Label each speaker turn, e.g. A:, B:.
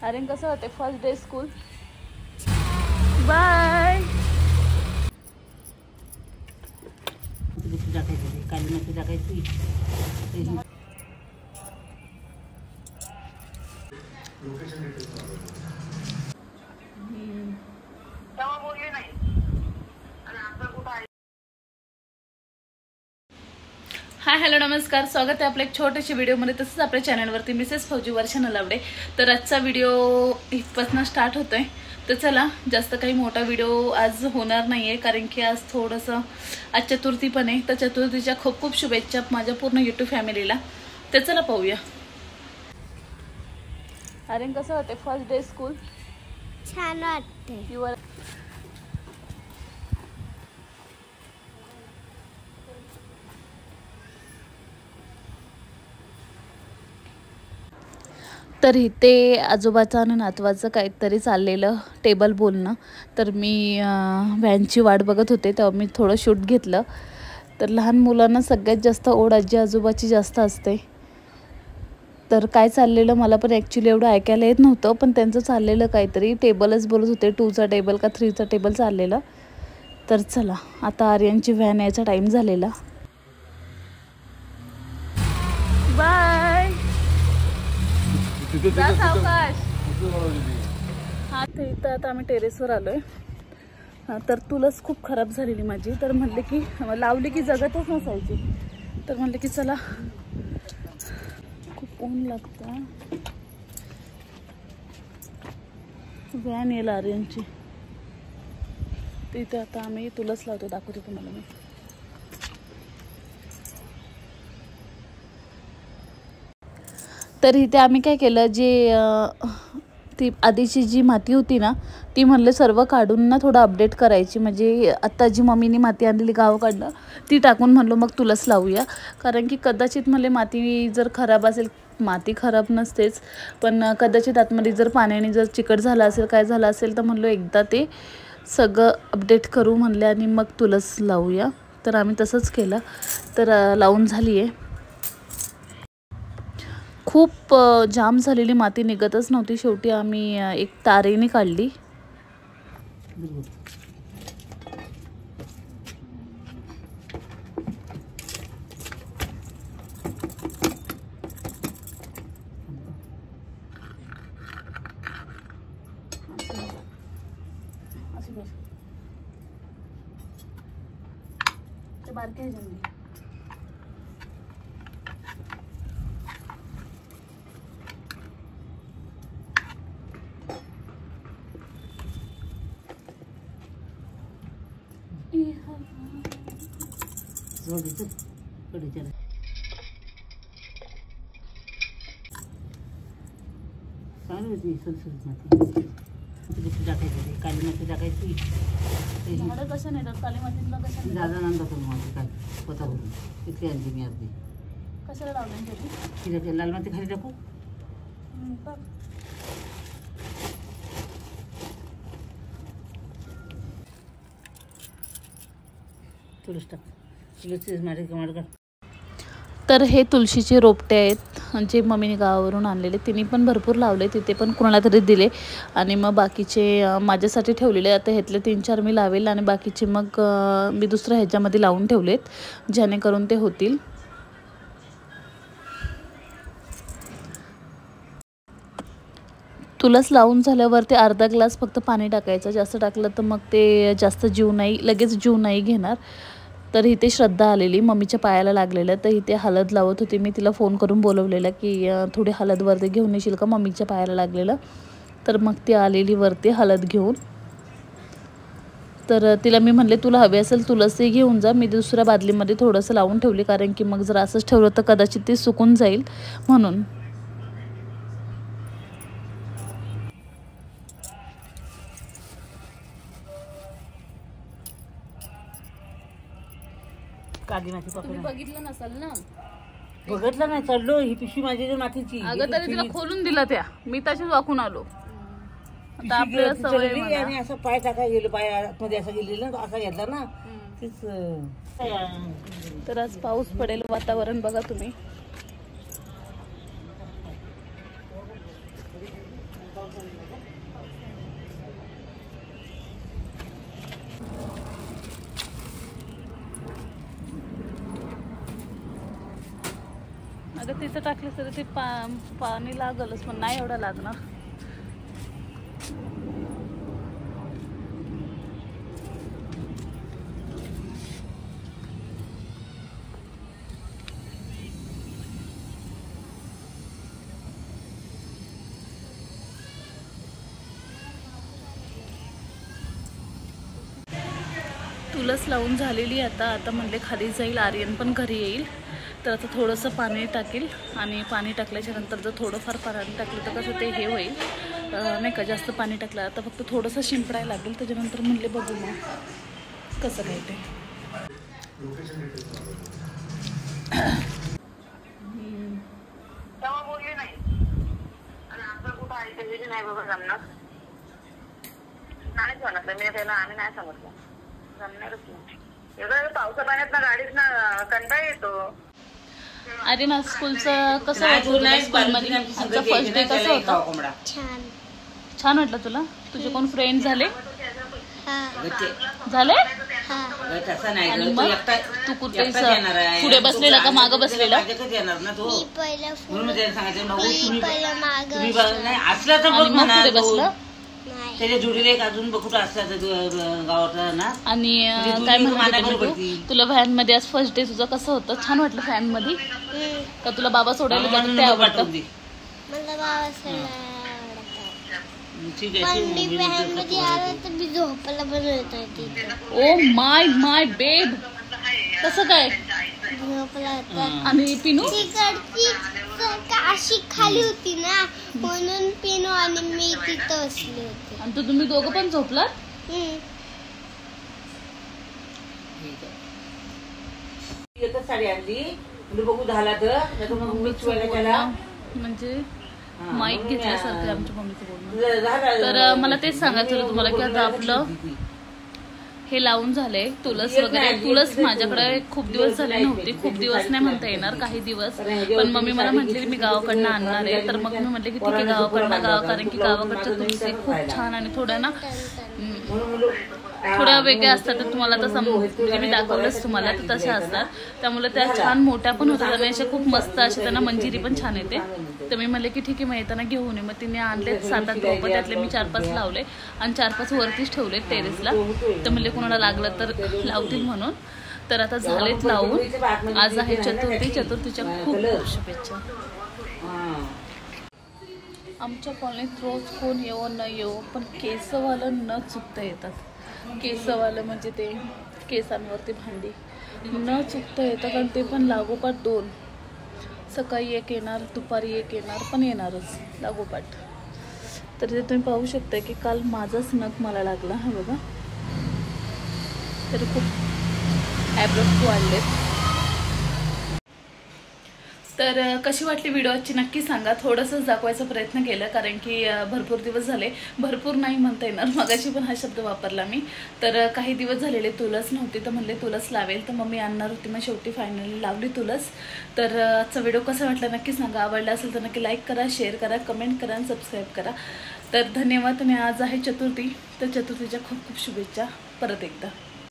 A: आर्यन कसं होते first day school. Bye. Hi hello नमस्कार, स्वागत आहे आपल्या एक छोट्याशा व्हिडिओमध्ये. तसंच आपल्या चॅनलवरती मिसेस फौजी वर्षा नलावडे. तर आजचा व्हिडिओ इथपासून स्टार्ट होतोय. तर चला, जास्त काही मोठा व्हिडिओ आज होणार नाही आहे, कारण की आज थोडंसं आज चतुर्थी पण आहे. तर चतुर्थीच्या खूप खूप शुभेच्छा माझ्या पूर्ण यूट्यूब फॅमिलीला. तर चला पाहूया. आर्यन कसं होते फर्स्ट डे स्कूल.
B: छान वाटते.
A: तर इथे आजोबाचं आणि नातवाचं काहीतरी चाललेलं टेबल बोलणं. तर मी व्हॅनची वाट बघत होते, तेव्हा मी थोडं शूट घेतलं. तर लहान मुलांना सगळ्यात जास्त ओढ आजी आजोबाची जास्त असते. तर काय चाललेलं मला पण ॲक्च्युली एवढं ऐकायला येत नव्हतं, पण त्यांचं चाललेलं काहीतरी टेबलच बोलत होते. 2चा टेबल का 3चा टेबल चाललेलं. तर चला, आता आर्यनची व्हॅन यायचा टाईम झालेला. बाय. हा, ते इथं आता आम्ही टेरेसवर आलोय. तर तुलस खूप खराब झालेली माझी. तर म्हणले की लावली की जगतच नसायची. तर म्हणले की चला, खूप ऊन लागतं. व्हॅन येईल आर्यनची. तिथे आता आम्ही तुलस लावतो, दाखवते तुम्हाला मी. तर इथे आम्ही काय केलं, जे ती आधीची जी माती होती ना, ती म्हणलं सर्व काढून ना थोडं अपडेट करायची. म्हणजे आत्ता जी मम्मीने माती आणलेली गावाकडनं ती टाकून म्हणलो मग तुलस लावूया. कारण की कदाचित म्हणले माती जर खराब असेल, माती खराब नसतेच, पण कदाचित आतमध्ये जर पाण्याने जर चिकट झालं असेल, काय झालं असेल, तर म्हणलो एकदा ते सगळं अपडेट करू म्हणले आणि मग तुलस लावूया. तर आम्ही तसंच केलं. तर लावून झाली आहे. खूप जाम झालेली माती निघतच नव्हती. शेवटी आम्ही एक तारेने काढली. बारके
B: काली माती टाकायची.
A: झाडं कशा नेतात काली मातीतलं कशा
B: दादा नंदा करून माझी काय स्वतः करून तिथे आणली मी अर्धी.
A: कशाला लावलं त्याची?
B: तिला लाल माती खाली टाकू. तुळस टाक.
A: तर हे तुळशीचे रोपटे आहेत, जे मम्मीने गावावरून आणलेले. तिने पण भरपूर लावले, तिथे पण कुणाला तरी दिले आणि मग बाकीचे माझ्यासाठी ठेवलेले. आता ह्यातले 3-4 मी लावेल आणि बाकीचे मग मी दुसऱ्या ह्याच्यामध्ये लावून ठेवलेत, जेणेकरून ते होतील. तुलस लावून झाल्यावर ते अर्धा ग्लास फक्त पाणी टाकायचं. जास्त टाकलं तर मग ते जास्त लगेच जीव नाही घेणार. तर इथे श्रद्धा आलेली, मम्मीच्या पायाला लागलेलं. तर इथे हळद लावत होती. मी तिला फोन करून बोलवलेलं की थोडी हळद वरती घेऊन येशील का, मम्मीच्या पायाला लागलेलं. तर मग ती आलेली वरती हळद घेऊन. तर तिला मी म्हणले तुला हवे असेल तुलसही घेऊन जा. मी दुसऱ्या बादलीमध्ये थोडंसं लावून ठेवली, कारण की मग जर असंच ठेवलं तर कदाचित ते सुकून जाईल म्हणून.
B: काली माती
A: तुम्ही बघितलं नसाल ना.
B: बघितलं नाही, चढलो. ही पिशवी माझी मातीची.
A: अगं तरी तिला खोलून दिला त्या, मी तशीच वाकून आलो. आता आपल्याला सवय आहे
B: आणि असं पाय टाकाय गेलो, पाय मध्ये असं गेलेलं, असा घेतला ना तेच.
A: तर आज पाऊस पडेल वातावरण बघा तुम्ही. आता तिथं टाकलं तरी ते पाणी लागलच, पण नाही एवढं लागणार. तुलस लावून झालेली आता. आता म्हणले खाली जाईल, आर्यन पण घरी येईल, तर आता थोडंसं पाणी टाकेल. आणि पाणी टाकल्याच्या नंतर जर थोडंफार पाणी टाकलं तर कसं ते हे होईल, नाही का, जास्त पाणी टाकलं. आता फक्त थोडंसं शिंपडायला लागेल, त्याच्यानंतर म्हणले बघू मग कसं काय ते.
C: बोलली नाही आणि आपलं कुठं आहे नाही बाबा जमणार नाही म्हणत मी त्याला आम्ही नाही सांगितलं जमणारच नाही. एवढं पावसा पाण्यात ना गाडीत ना कंटाळा येतो.
A: अरे ना स्कूलचं कसं होतं, स्कूलमध्ये आजचा फर्स्ट डे कसं होता? छान वाटलं तुला? तुझे कोण फ्रेंड झाले? झाले? आणि मग तू कुठे पुढे बसलेला का मागं बसलेला? पुढे बसला
B: त्याच्या जोडीला एक अजून कुठं असला गावातला ना.
A: आणि काय म्हणते तुला व्हॅन मध्ये आज फर्स्ट डे तुझं कसं होतं? छान वाटलं व्हॅन मध्ये का? तुला बाबा सोडायला जातात ते आवडतं? ओ माय माय बेब, कसं काय? आणि पिनू
D: अशी खाली होती ना म्हणून पिनू आणि मी तिथं बसले होते.
A: आणि तुम्ही दोघं पण झोपलात?
B: साडी आणली बघू झाला तर मग मी त्याला
A: म्हणजे माईक घेतल्यासारखं आमच्या मम्मीचं बोलणं. तर मला तेच सांगायचं होतं तुम्हाला की आता आपलं हे लावून झालंय तुळस वगैरे. तुळस माझ्याकडे खूप दिवस झाले नव्हती, खूप दिवस नाही म्हणता येणार, काही दिवस. पण मम्मी मला म्हटली मी गावाकडनं आणणार आहे, तर मग मी म्हटले की ठीक आहे गावाकडनं कारण की गावाकडच्या तुळशी खूप छान आणि थोड्या ना थोड्या वेगळ्या असतात. तर तुम्हाला तसं म्हणजे मी दाखवलंच तुम्हाला, तर तशा असतात. त्यामुळे त्या छान मोठ्या पण होतात आणि अशा खूप मस्त अशा त्यांना मंजिरी पण छान येते. तर मी म्हणले की ठीक आहे मग येताना घेऊन ये. मग तिने आणले 7-8 रोपं, त्यातले मी 4-5 लावले आणि 4-5 वरतीच ठेवले टेरेसला. तर म्हणले कोणाला लागलं तर लावतील म्हणून. तर आता झालेत लावून. आज आहे चतुर्थी, चतुर्थीच्या खूप खूप शुभेच्छा. आमच्या कॉलनीत रोज कोण येवो न येवो पण केसवालं न चुकता येतात. केसवालं म्हणजे ते केसांवरती भांडी न चुकता येतात आणि ते पण लागोपाठ 2. सकाळी एक येणार, दुपारी एक येणार, पण येणारच लागोपाठ. तर ते तुम्ही पाहू शकता की काल माझाच नख मला लागला. हा बघा, तरी खूप ॲब्रप्ट वाढलेत. तर कशी वाटली व्हिडिओ आजची नक्की सांगा. थोडंसंच दाखवायचा प्रयत्न केला कारण की भरपूर दिवस झाले, भरपूर नाही म्हणता येणार, मगाशी पण हा शब्द वापरला मी. तर काही दिवस झालेले तुळस नव्हती, तर म्हणले तुळस लावेल, तर मम्मी आणणार होती. मग शेवटी फायनली लावली तुळस. तर आजचा व्हिडिओ कसा वाटला नक्की सांगा. आवडला असेल तर नक्की लाईक करा, शेअर करा, कमेंट करा आणि सबस्क्राईब करा. तर धन्यवाद. आणि आज आहे चतुर्थी, तर चतुर्थीच्या खूप खूप शुभेच्छा परत एकदा.